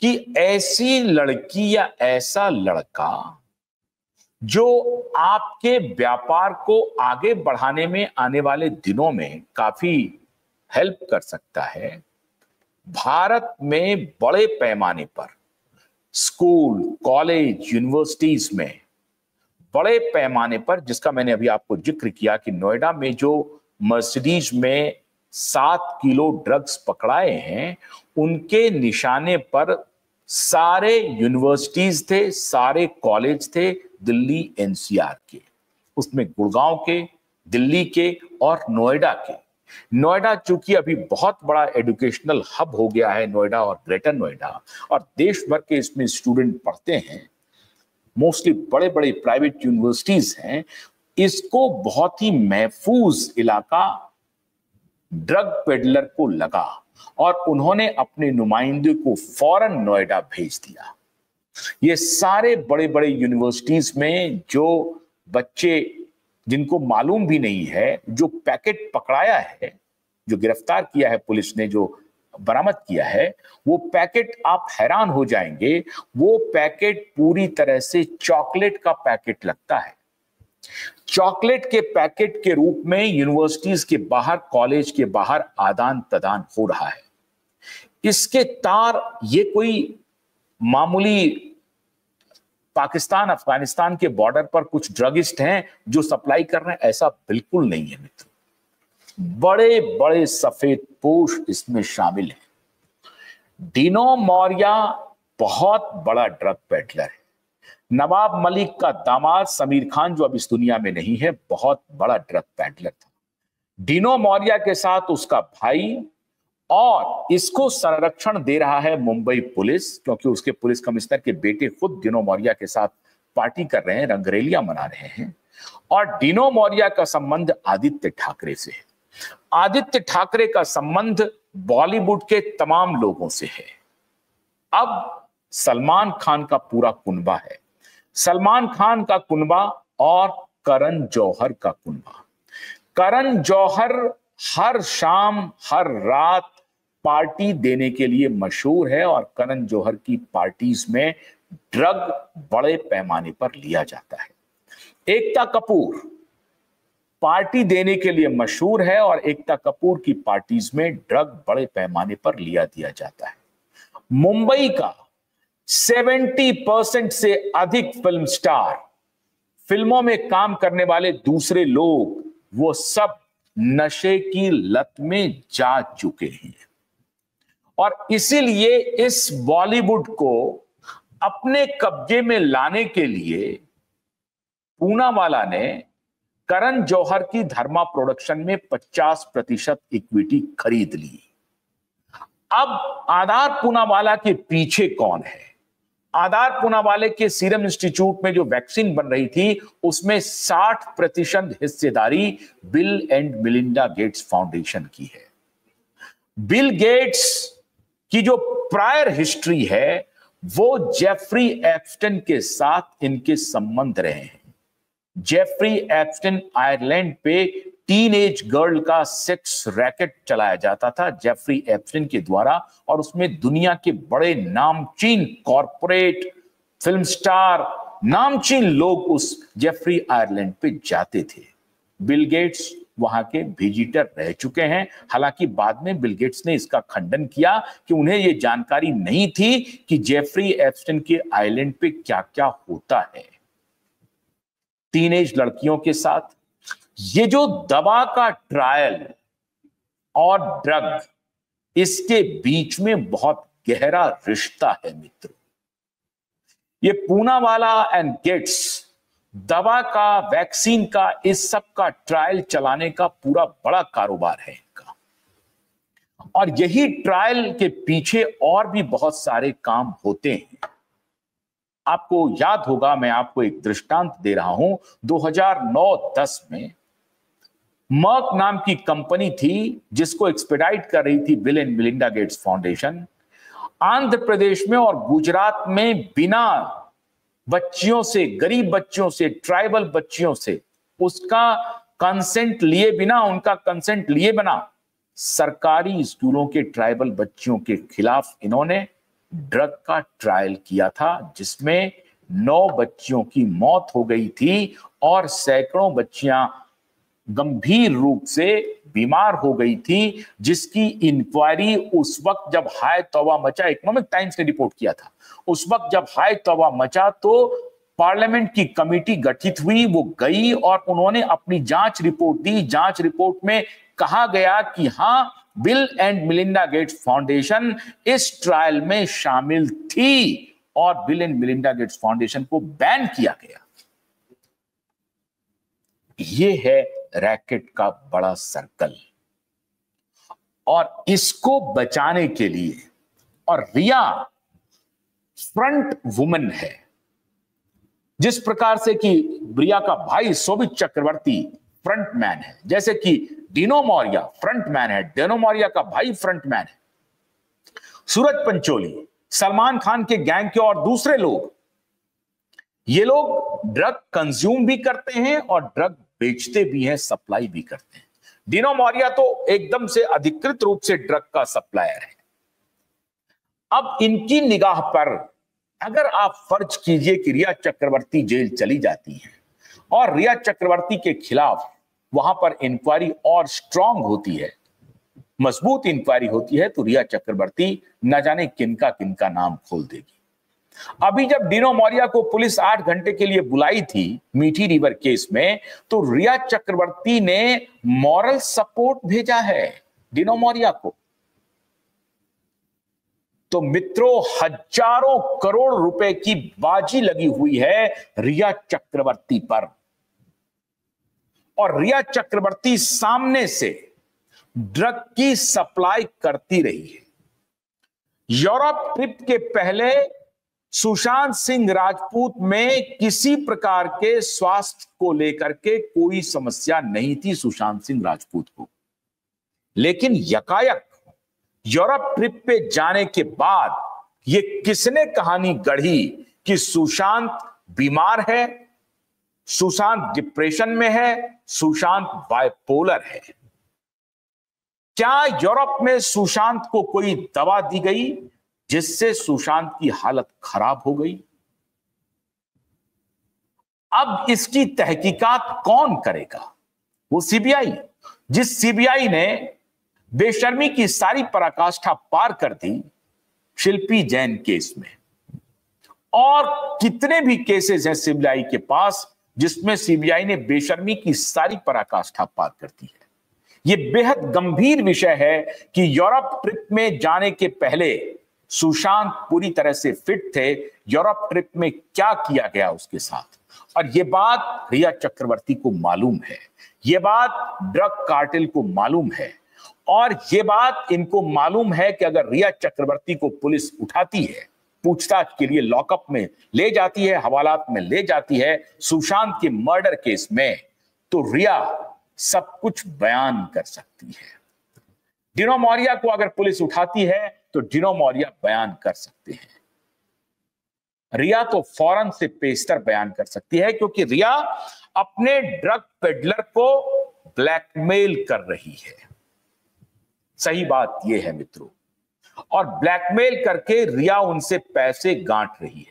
कि ऐसी लड़की या ऐसा लड़का जो आपके व्यापार को आगे बढ़ाने में आने वाले दिनों में काफी हेल्प कर सकता है, भारत में बड़े पैमाने पर स्कूल, कॉलेज, यूनिवर्सिटीज में बड़े पैमाने पर, जिसका मैंने अभी आपको जिक्र किया कि नोएडा में जो मर्सिडीज में 7 किलो ड्रग्स पकड़ाए हैं, उनके निशाने पर सारे यूनिवर्सिटीज थे, सारे कॉलेज थे दिल्ली एनसीआर के, उसमें गुड़गांव के, दिल्ली के और नोएडा के। नोएडा चूंकि अभी बहुत बड़ा एजुकेशनल हब हो गया है, नोएडा और ग्रेटर नोएडा, और देश भर के इसमें स्टूडेंट पढ़ते हैं, मोस्टली बड़े बड़े प्राइवेट यूनिवर्सिटीज हैं, इसको बहुत ही महफूज इलाका ड्रग पेडलर को लगा और उन्होंने अपने नुमाइंदे को फौरन नोएडा भेज दिया। ये सारे बड़े बड़े यूनिवर्सिटीज में जो बच्चे जिनको मालूम भी नहीं है, जो पैकेट पकड़ाया है, जो गिरफ्तार किया है पुलिस ने, जो बरामद किया है, वो पैकेट आप हैरान हो जाएंगे, वो पैकेट पूरी तरह से चॉकलेट का पैकेट लगता है। चॉकलेट के पैकेट के रूप में यूनिवर्सिटीज के बाहर, कॉलेज के बाहर आदान प्रदान हो रहा है। इसके तार ये कोई मामूली पाकिस्तान अफगानिस्तान के बॉर्डर पर कुछ ड्रगिस्ट हैं जो सप्लाई कर रहे हैं, ऐसा बिल्कुल नहीं है मित्रों। बड़े बड़े सफेद पोश इसमें शामिल हैं। डिनो मौर्या बहुत बड़ा ड्रग पेडलर है। नवाब मलिक का दामाद समीर खान, जो अब इस दुनिया में नहीं है, बहुत बड़ा ड्रग पेडलर था। डिनो मौर्या के साथ उसका भाई, और इसको संरक्षण दे रहा है मुंबई पुलिस, क्योंकि उसके पुलिस कमिश्नर के बेटे खुद डिनो मौर्या के साथ पार्टी कर रहे हैं, रंगरेलियां मना रहे हैं। और डिनो मौर्या का संबंध आदित्य ठाकरे से है। आदित्य ठाकरे का संबंध बॉलीवुड के तमाम लोगों से है। अब सलमान खान का पूरा कुनबा है, सलमान खान का कुनबा और करण जौहर का कुनबा। करण जौहर हर शाम हर रात पार्टी देने के लिए मशहूर है, और करण जौहर की पार्टीज में ड्रग बड़े पैमाने पर लिया जाता है। एकता कपूर पार्टी देने के लिए मशहूर है, और एकता कपूर की पार्टीज में ड्रग बड़े पैमाने पर दिया जाता है। मुंबई का 70% से अधिक फिल्म स्टार, फिल्मों में काम करने वाले दूसरे लोग, वो सब नशे की लत में जा चुके हैं। और इसीलिए इस बॉलीवुड को अपने कब्जे में लाने के लिए पूनावाला ने करण जौहर की धर्मा प्रोडक्शन में 50% इक्विटी खरीद ली। अब आधार पूनावाला के पीछे कौन है? आधार पूनावाले के सीरम इंस्टीट्यूट में जो वैक्सीन बन रही थी, उसमें 60% हिस्सेदारी bill and Melinda Gates foundation की है। बिल गेट्स की जो प्रायर हिस्ट्री है, वो जेफरी एप्स्टन के साथ इनके संबंध रहे हैं। जेफरी एप्स्टन आयरलैंड पे टीनेज गर्ल का सेक्स रैकेट चलाया जाता था जेफरी एप्स्टन के द्वारा, और उसमें दुनिया के बड़े नामचीन कॉर्पोरेट, फिल्म स्टार, नामचीन लोग उस जेफरी आयरलैंड पे जाते थे। बिल गेट्स वहां के विजिटर रह चुके हैं। हालांकि बाद में बिल गेट्स ने इसका खंडन किया कि उन्हें यह जानकारी नहीं थी कि जेफरी एप्स्टन के आइलैंड पे क्या क्या होता है टीनेज लड़कियों के साथ। ये जो दवा का ट्रायल और ड्रग, इसके बीच में बहुत गहरा रिश्ता है मित्रों। ये पूनावाला एंड गेट्स दवा का, वैक्सीन का, इस सब का ट्रायल चलाने का पूरा बड़ा कारोबार है इनका। और यही ट्रायल के पीछे और भी बहुत सारे काम होते हैं। आपको याद होगा, मैं आपको एक दृष्टांत दे रहा हूं। 2009-10 में मर्क नाम की कंपनी थी जिसको एक्सपेडाइट कर रही थी Bill and Melinda Gates Foundation. Andhra Pradesh में और गुजरात में बिना बच्चियों से, गरीब बच्चियों से, ट्राइबल बच्चियों से, उसका कंसेंट लिए बिना, उनका कंसेंट लिए बिना सरकारी स्कूलों के ट्राइबल बच्चियों के खिलाफ इन्होंने ड्रग का ट्रायल किया था जिसमें 9 बच्चियों की मौत हो गई थी और सैकड़ों बच्चियां गंभीर रूप से बीमार हो गई थी, जिसकी इंक्वायरी उस वक्त जब हाय तौबा मचा, इकोनॉमिक टाइम्स ने रिपोर्ट किया था, उस वक्त जब हाय तौबा मचा तो पार्लियामेंट की कमेटी गठित हुई, वो गई और उन्होंने अपनी जांच रिपोर्ट दी। जांच रिपोर्ट में कहा गया कि हां, bill and Melinda Gates foundation इस ट्रायल में शामिल थी और bill and Melinda Gates foundation को बैन किया गया। यह है रैकेट का बड़ा सर्कल, और इसको बचाने के लिए, और रिया फ्रंट वुमन है, जिस प्रकार से कि रिया का भाई शोभित चक्रवर्ती फ्रंट मैन है, जैसे कि डिनो मौर्य फ्रंट मैन है, डिनो मौर्य का भाई फ्रंट मैन है, सूरज पंचोली, सलमान खान के गैंग के और दूसरे लोग, ये लोग ड्रग कंज्यूम भी करते हैं और ड्रग बेचते भी हैं, सप्लाई भी करते हैं। डिनो मौर्य तो एकदम से अधिकृत रूप से ड्रग का सप्लायर है। अब इनकी निगाह पर अगर आप फर्ज कीजिए कि रिया चक्रवर्ती जेल चली जाती है और रिया चक्रवर्ती के खिलाफ वहां पर इंक्वायरी और स्ट्रांग होती है, मजबूत इंक्वायरी होती है, तो रिया चक्रवर्ती न जाने किनका किनका नाम खोल देगी। अभी जब डिनो मौर्य को पुलिस 8 घंटे के लिए बुलाई थी मीठी रिवर केस में, तो रिया चक्रवर्ती ने मॉरल सपोर्ट भेजा है डिनो मौर्य को। तो मित्रों, हजारों करोड़ रुपए की बाजी लगी हुई है रिया चक्रवर्ती पर, और रिया चक्रवर्ती सामने से ड्रग की सप्लाई करती रही है। यूरोप ट्रिप के पहले सुशांत सिंह राजपूत में किसी प्रकार के स्वास्थ्य को लेकर के कोई समस्या नहीं थी सुशांत सिंह राजपूत को, लेकिन यकायक यूरोप ट्रिप पे जाने के बाद ये किसने कहानी गढ़ी कि सुशांत बीमार है, सुशांत डिप्रेशन में है, सुशांत बाइपोलर है। क्या यूरोप में सुशांत को कोई दवा दी गई जिससे सुशांत की हालत खराब हो गई? अब इसकी तहकीकात कौन करेगा? वो सीबीआई, जिस सीबीआई ने बेशर्मी की सारी पराकाष्ठा पार कर दी शिल्पी जैन केस में, और कितने भी केसेस हैं सीबीआई के पास जिसमें सीबीआई ने बेशर्मी की सारी पराकाष्ठा पार कर दी है। यह बेहद गंभीर विषय है कि यूरोप ट्रिप में जाने के पहले सुशांत पूरी तरह से फिट थे, यूरोप ट्रिप में क्या किया गया उसके साथ, और यह बात रिया चक्रवर्ती को मालूम है, यह बात ड्रग कार्टेल को मालूम है, और यह बात इनको मालूम है कि अगर रिया चक्रवर्ती को पुलिस उठाती है, पूछताछ के लिए लॉकअप में ले जाती है, हवालात में ले जाती है सुशांत के मर्डर केस में, तो रिया सब कुछ बयान कर सकती है। डिनो मौर्य को अगर पुलिस उठाती है तो डिनो मौर्य बयान कर सकते हैं। रिया तो फौरन से पेशतर बयान कर सकती है, क्योंकि रिया अपने ड्रग पेडलर को ब्लैकमेल कर रही है। सही बात यह है मित्रों, और ब्लैकमेल करके रिया उनसे पैसे गांठ रही है।